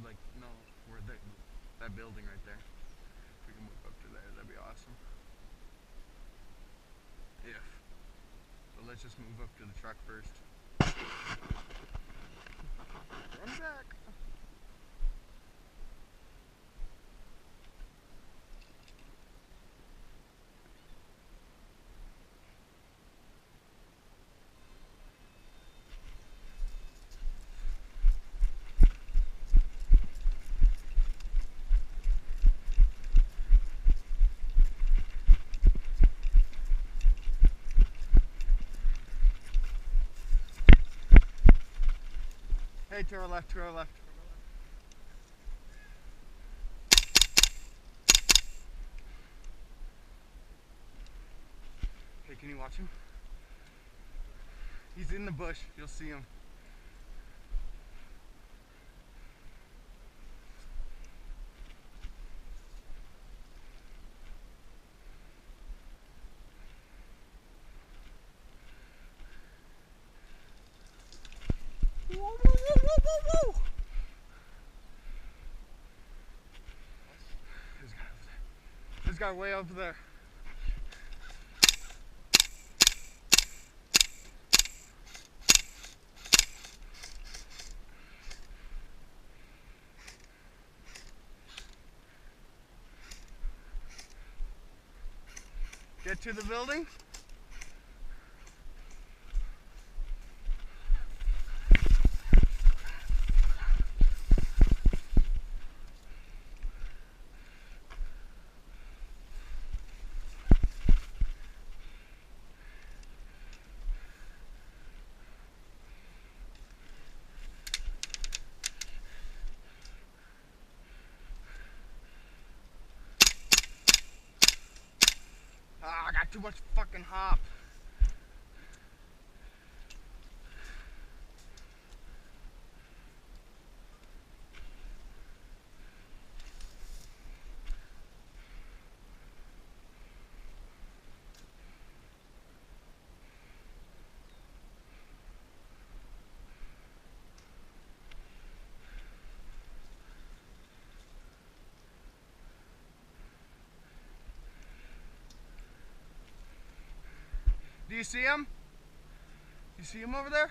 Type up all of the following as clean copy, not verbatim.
like, no, where that building right there. If we can move up to there, that'd be awesome. If. But let's just move up to the truck first. Run back. Hey, to our left, to our left. Hey, can you watch him? He's in the bush. You'll see him. Whoa, whoa, whoa, whoa, whoa, whoa! This guy way over there. Get to the building. Ah, I got too much fucking hop. Do you see him? You see him over there?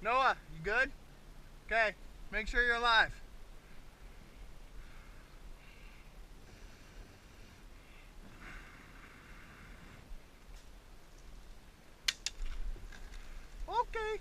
Noah, you good? Okay, make sure you're alive. Okay.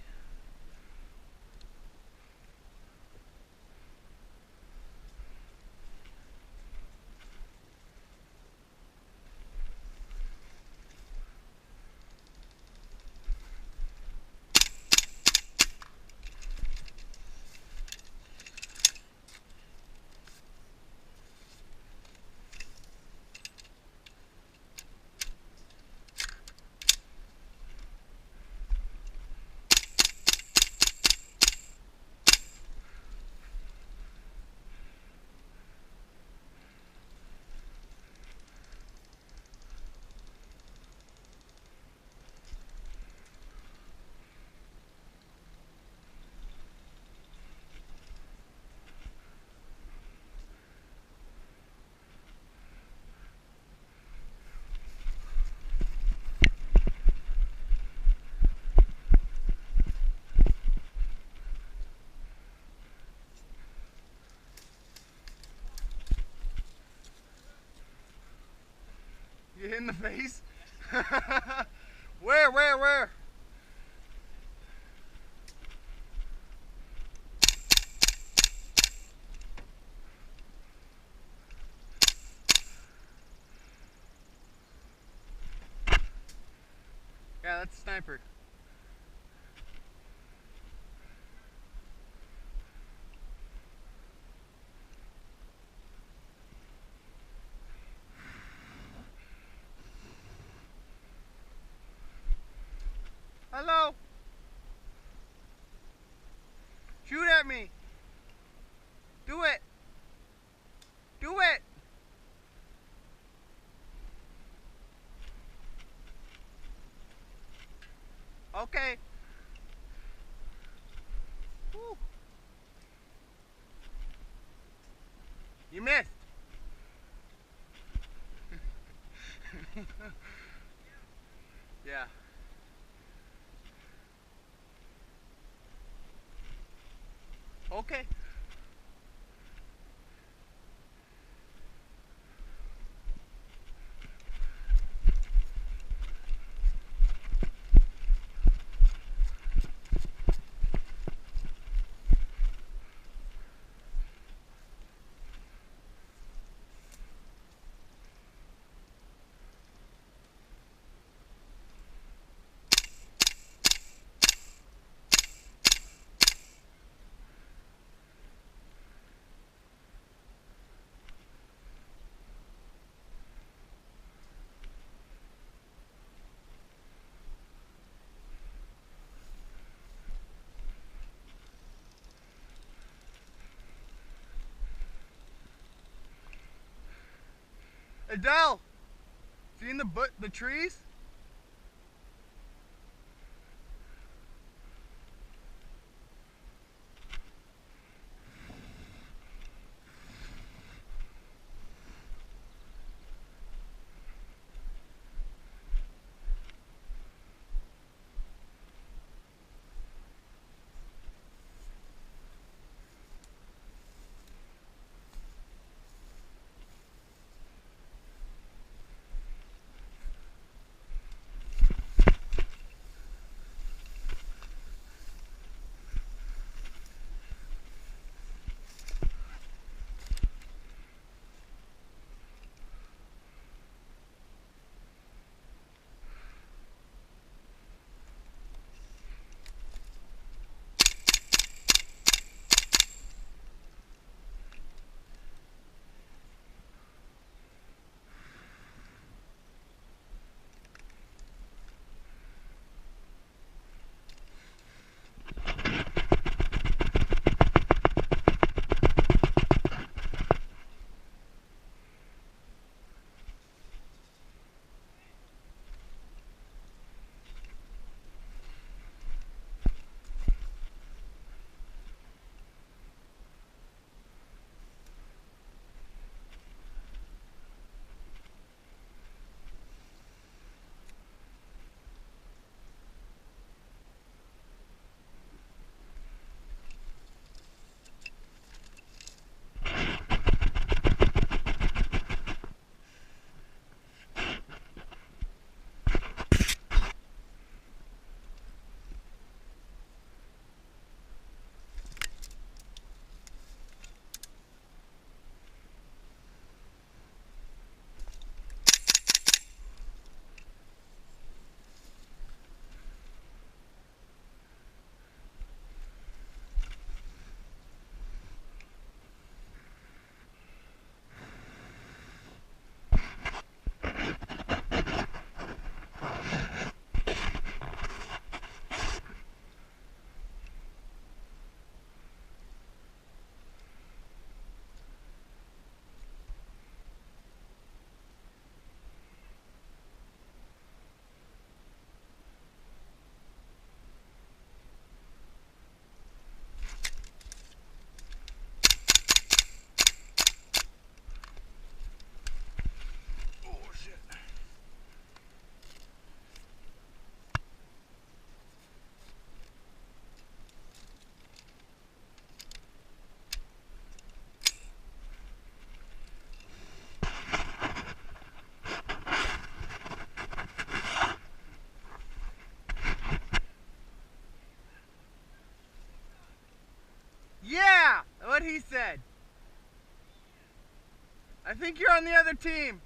You hit in the face? Where? Yeah, that's a sniper. Hello? Shoot at me. Do it. Do it. Okay. Woo. You missed. Yeah. Okay. Adele, seen the trees? Oh shit. Yeah, what he said. I think you're on the other team.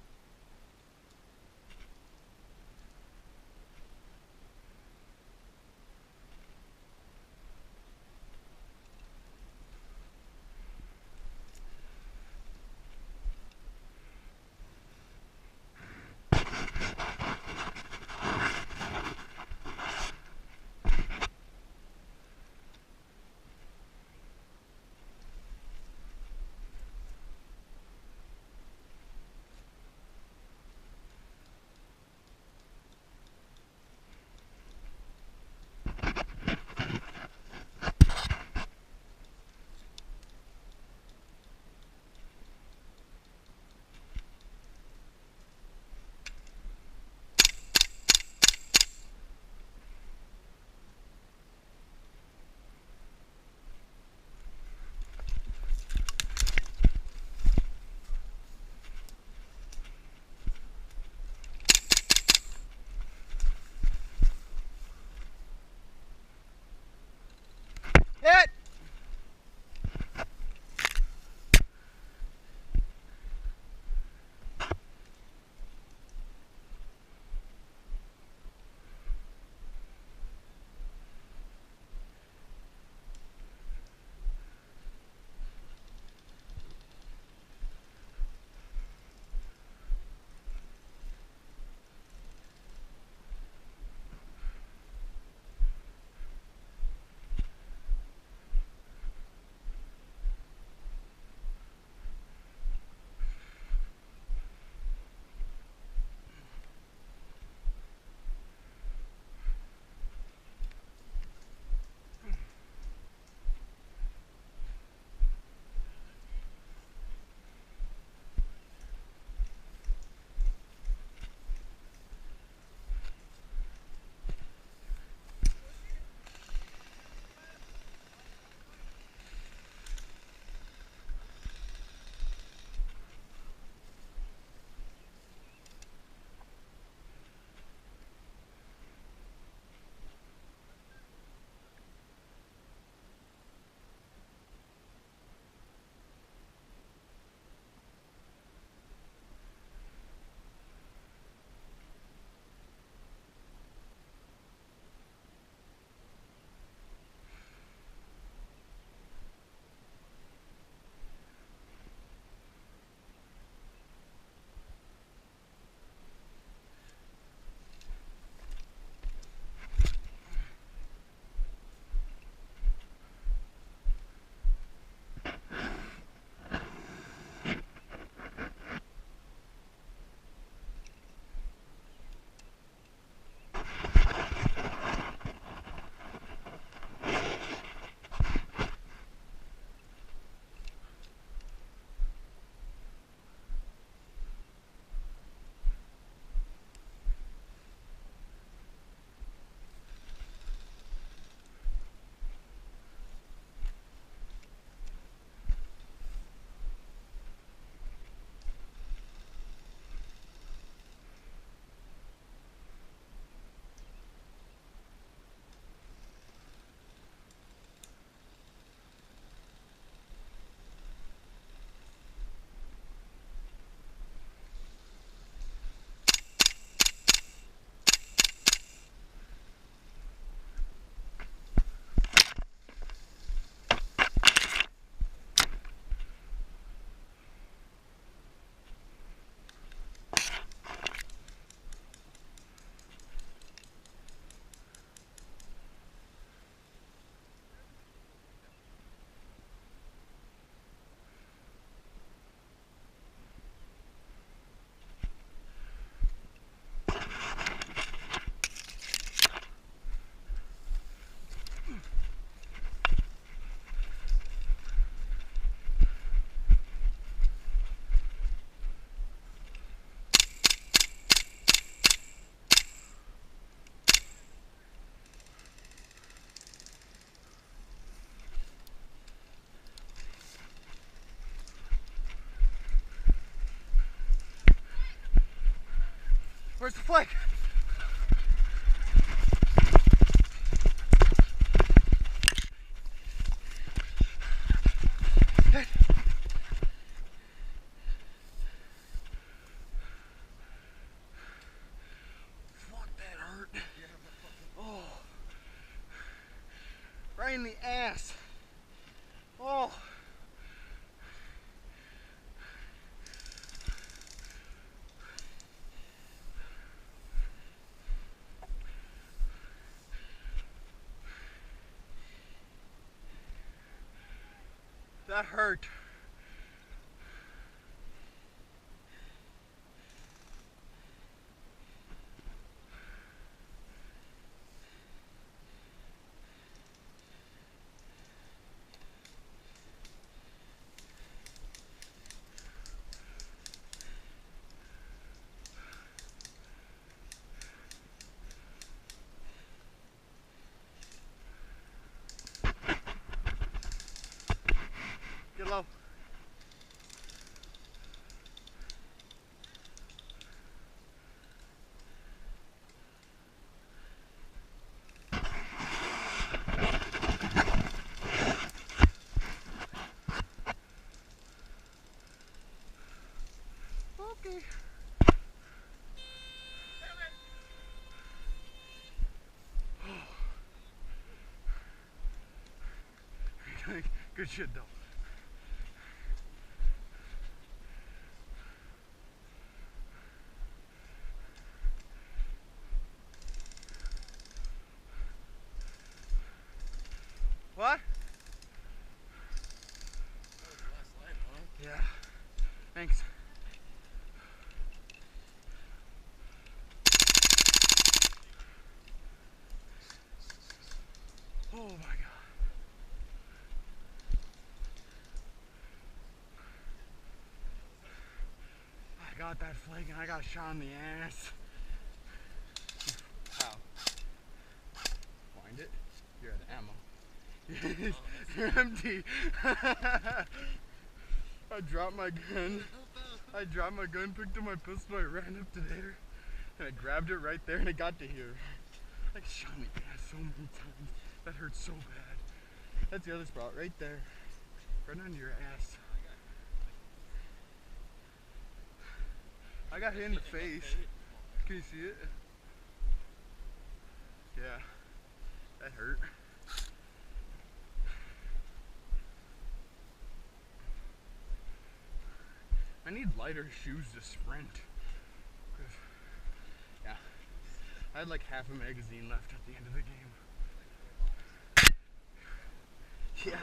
Where's the flag? Fuck, that hurt. Oh. Right in the ass. Oh. That hurt. Get low. Okay. Good shit though. What? Yeah. Thanks. Oh my god. I got that flag and I got shot in the ass. How? Find it. You're out of ammo. You're empty. I dropped my gun. Picked up my pistol, I ran up to there, and I grabbed it right there and it got to here. Like shot me in the ass so many times. That hurts so bad. That's the other spot right there. Right under your ass. I got hit in the face. Can you see it? Yeah. That hurt. I need lighter shoes to sprint. Yeah. I had like half a magazine left at the end of the game. Yeah.